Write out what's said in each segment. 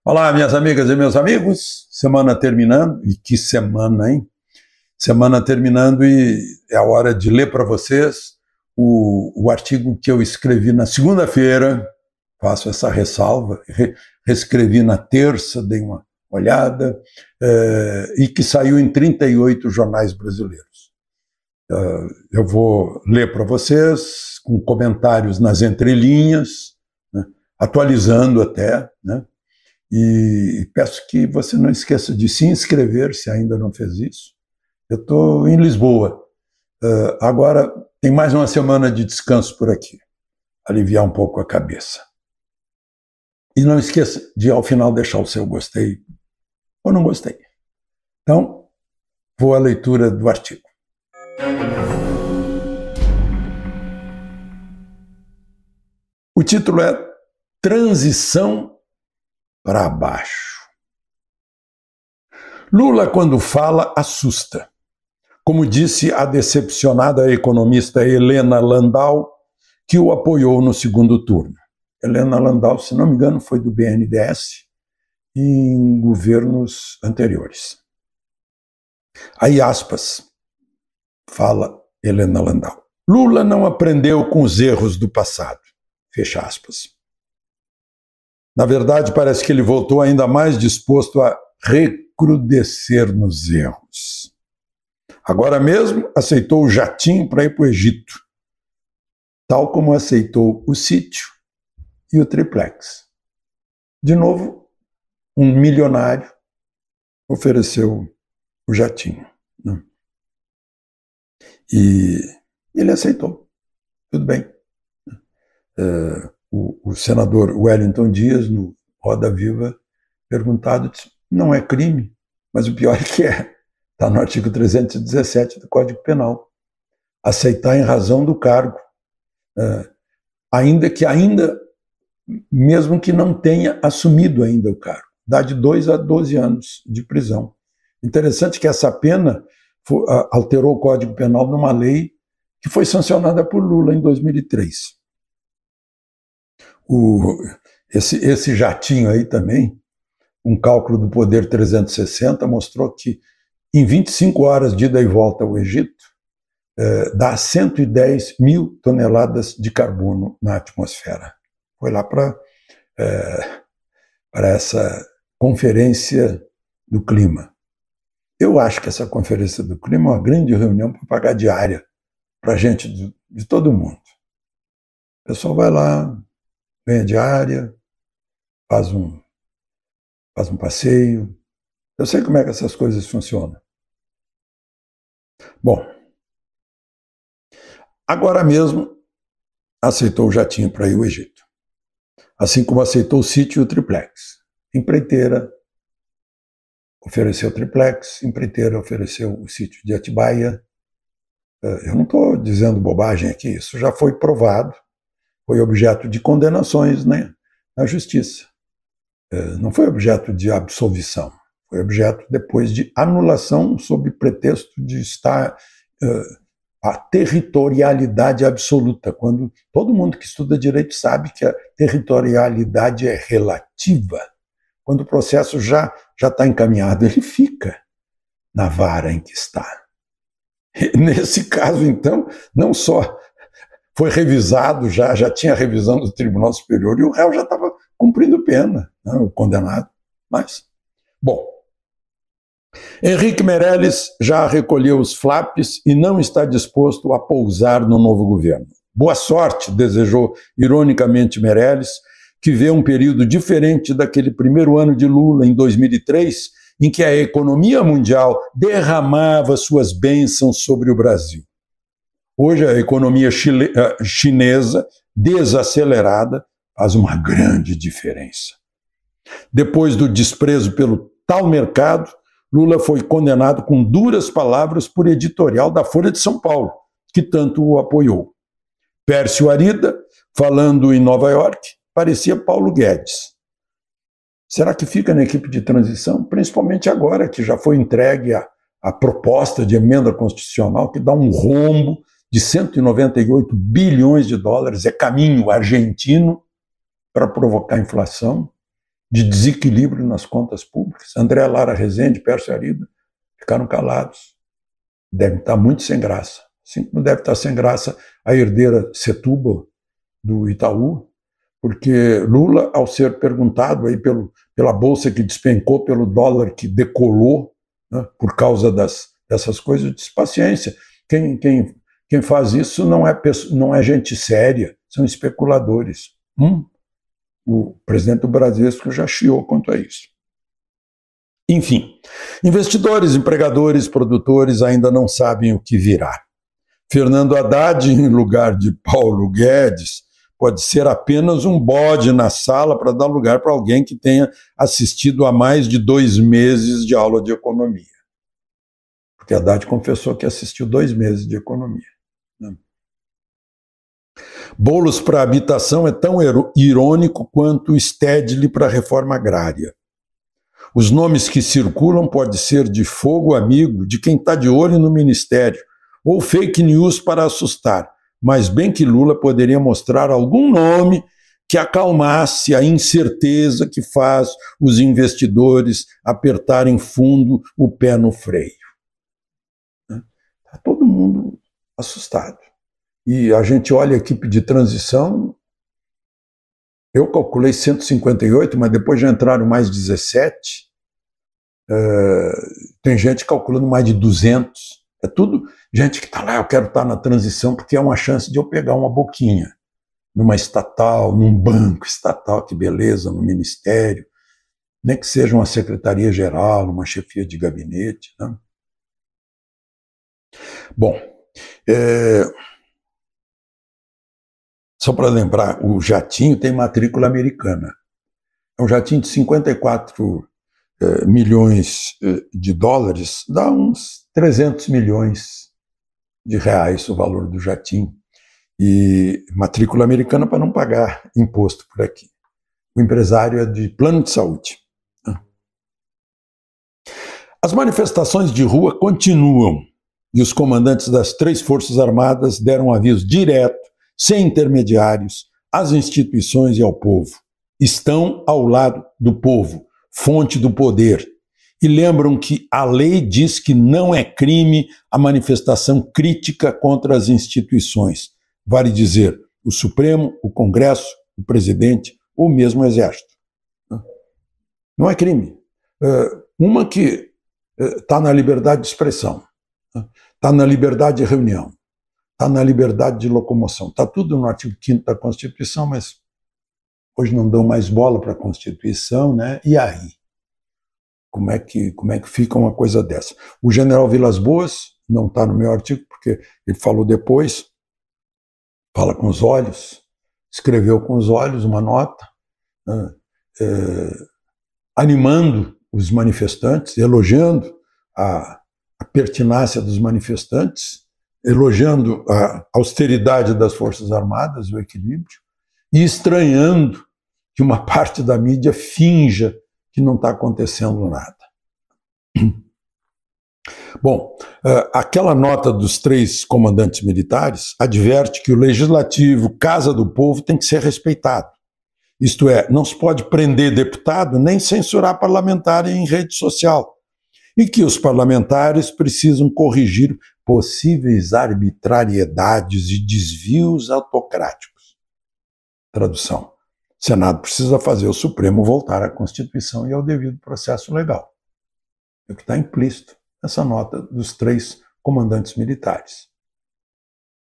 Olá, minhas amigas e meus amigos. Semana terminando, e que semana, hein? Semana terminando e é a hora de ler para vocês o artigo que eu escrevi na segunda-feira. Faço essa ressalva, reescrevi na terça, dei uma olhada, e que saiu em 38 jornais brasileiros. Eu vou ler para vocês com comentários nas entrelinhas, né, atualizando até, né? E peço que você não esqueça de se inscrever, se ainda não fez isso. Eu estou em Lisboa. Agora tem mais uma semana de descanso por aqui. Aliviar um pouco a cabeça. E não esqueça de, ao final, deixar o seu gostei ou não gostei. Então, vou à leitura do artigo. O título é Transição para baixo. Lula, quando fala, assusta. Como disse a decepcionada economista Helena Landau, que o apoiou no segundo turno. Helena Landau, se não me engano, foi do BNDES em governos anteriores. Aí, aspas, fala Helena Landau. Lula não aprendeu com os erros do passado. Fecha aspas. Na verdade, parece que ele voltou ainda mais disposto a recrudescer nos erros. Agora mesmo aceitou o jatinho para ir para o Egito, tal como aceitou o sítio e o triplex. De novo, um milionário ofereceu o jatinho, né? E ele aceitou. Tudo bem. O senador Wellington Dias, no Roda Viva, perguntado, disse, não é crime, mas o pior é que é. Está no artigo 317 do Código Penal. Aceitar em razão do cargo. Mesmo que não tenha assumido ainda o cargo. Dá de 2 a 12 anos de prisão. Interessante que essa pena alterou o Código Penal numa lei que foi sancionada por Lula em 2003. Esse jatinho aí também, um cálculo do Poder 360, mostrou que em 25 horas de ida e volta ao Egito, dá 110 mil toneladas de carbono na atmosfera. Foi lá para essa conferência do clima. Eu acho que essa conferência do clima é uma grande reunião para pagar diária para gente de todo mundo. O pessoal vai lá, ganha diária, faz um passeio. Eu sei como é que essas coisas funcionam. Bom, agora mesmo aceitou o jatinho para ir ao Egito. Assim como aceitou o sítio e o triplex. Empreiteira ofereceu o triplex, empreiteira ofereceu o sítio de Atibaia. Eu não estou dizendo bobagem aqui, isso já foi provado. Foi objeto de condenações, né, na justiça. Não foi objeto de absolvição, foi objeto depois de anulação sob pretexto de estar a territorialidade absoluta, quando todo mundo que estuda direito sabe que a territorialidade é relativa. Quando o processo já está encaminhado, ele fica na vara em que está. E nesse caso, então, não só foi revisado, já tinha revisão do Tribunal Superior e o réu já estava cumprindo pena, né, o condenado. Mas, bom, Henrique Meirelles já recolheu os flaps e não está disposto a pousar no novo governo. Boa sorte, desejou ironicamente Meirelles, que vê um período diferente daquele primeiro ano de Lula, em 2003, em que a economia mundial derramava suas bênçãos sobre o Brasil. Hoje, a economia chinesa, desacelerada, faz uma grande diferença. Depois do desprezo pelo tal mercado, Lula foi condenado com duras palavras por editorial da Folha de São Paulo, que tanto o apoiou. Pércio Arida, falando em Nova York, parecia Paulo Guedes. Será que fica na equipe de transição? Principalmente agora que já foi entregue a proposta de emenda constitucional que dá um rombo de 198 bilhões de dólares, é caminho argentino para provocar inflação. de desequilíbrio nas contas públicas. André Lara Rezende, Pércio Arida, ficaram calados. Devem estar muito sem graça. Assim como deve estar sem graça a herdeira Setúbal, do Itaú, porque Lula, ao ser perguntado aí pela bolsa que despencou, pelo dólar que decolou, né, por causa dessas coisas, disse: paciência, quem faz isso não é gente séria, são especuladores. O presidente do Bradesco já chiou quanto a isso. Enfim, investidores, empregadores, produtores ainda não sabem o que virá. Fernando Haddad, em lugar de Paulo Guedes, pode ser apenas um bode na sala para dar lugar para alguém que tenha assistido a mais de 2 meses de aula de economia. Porque Haddad confessou que assistiu 2 meses de economia. Boulos para habitação é tão irônico quanto o Stedley para a reforma agrária. Os nomes que circulam podem ser de fogo amigo de quem está de olho no ministério, ou fake news para assustar, mas bem que Lula poderia mostrar algum nome que acalmasse a incerteza que faz os investidores apertarem fundo o pé no freio. Está todo mundo assustado. E a gente olha a equipe de transição, eu calculei 158, mas depois já entraram mais 17. Tem gente calculando mais de 200. É tudo gente que está lá, eu quero estar na transição porque é uma chance de eu pegar uma boquinha numa estatal, num banco estatal, que beleza, no ministério, nem que seja uma secretaria-geral, uma chefia de gabinete. Né? Bom, só para lembrar, o jatinho tem matrícula americana. É um jatinho de 54 milhões de dólares, dá uns 300 milhões de reais o valor do jatinho. E matrícula americana para não pagar imposto por aqui. O empresário é de plano de saúde. As manifestações de rua continuam e os comandantes das 3 Forças Armadas deram aviso direto, sem intermediários, às instituições e ao povo. Estão ao lado do povo, fonte do poder. E lembram que a lei diz que não é crime a manifestação crítica contra as instituições. Vale dizer, o Supremo, o Congresso, o presidente ou mesmo o Exército. Não é crime. Uma que está na liberdade de expressão, está na liberdade de reunião, está na liberdade de locomoção. Está tudo no artigo 5º da Constituição, mas hoje não dão mais bola para a Constituição, né? E aí? Como é que fica uma coisa dessa? O general Vilas Boas, não está no meu artigo, porque ele falou depois, fala com os olhos, escreveu com os olhos uma nota, animando os manifestantes, elogiando a pertinácia dos manifestantes, elogiando a austeridade das Forças Armadas, o equilíbrio, e estranhando que uma parte da mídia finja que não está acontecendo nada. Bom, aquela nota dos 3 comandantes militares adverte que o legislativo, casa do povo, tem que ser respeitado. Isto é, não se pode prender deputado nem censurar parlamentar em rede social. E que os parlamentares precisam corrigir possíveis arbitrariedades e desvios autocráticos. Tradução. O Senado precisa fazer o Supremo voltar à Constituição e ao devido processo legal. É o que está implícito nessa nota dos 3 comandantes militares.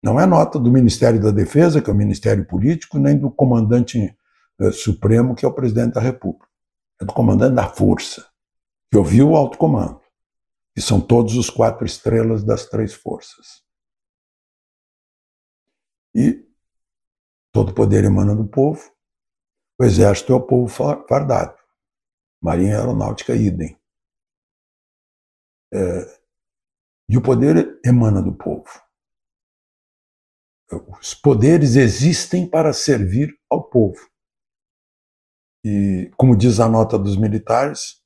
Não é nota do Ministério da Defesa, que é o Ministério Político, nem do comandante supremo, que é o presidente da República. É do comandante da Força, que ouviu o alto comando, que são todos os 4 estrelas das 3 forças. E todo poder emana do povo. O Exército é o povo fardado. Marinha e Aeronáutica, idem. E o poder emana do povo. Os poderes existem para servir ao povo. E, como diz a nota dos militares,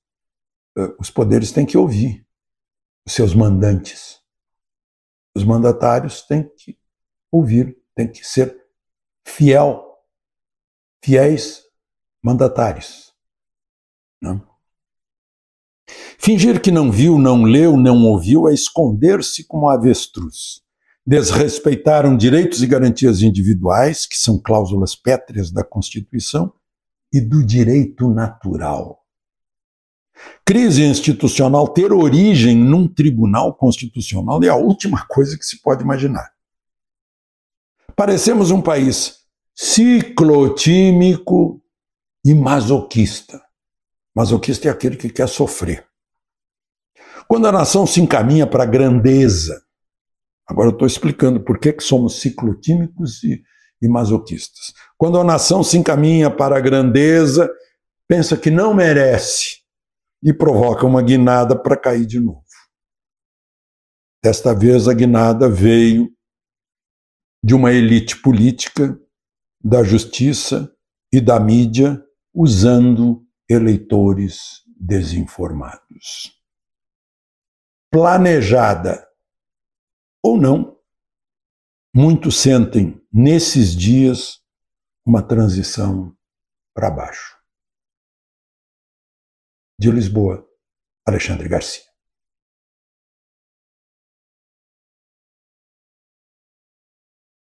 os poderes têm que ouvir os seus mandantes. Os mandatários têm que ouvir, têm que ser fiéis mandatários. Não? Fingir que não viu, não leu, não ouviu é esconder-se como avestruz. Desrespeitaram direitos e garantias individuais, que são cláusulas pétreas da Constituição, e do direito natural. Crise institucional, ter origem num tribunal constitucional é a última coisa que se pode imaginar. Parecemos um país ciclotímico e masoquista. Masoquista é aquele que quer sofrer. Quando a nação se encaminha para a grandeza, agora eu estou explicando por que somos ciclotímicos e masoquistas. Quando a nação se encaminha para a grandeza, pensa que não merece e provoca uma guinada para cair de novo. Desta vez a guinada veio de uma elite política, da justiça e da mídia, usando eleitores desinformados. Planejada ou não, muitos sentem nesses dias uma transição para baixo. De Lisboa, Alexandre Garcia.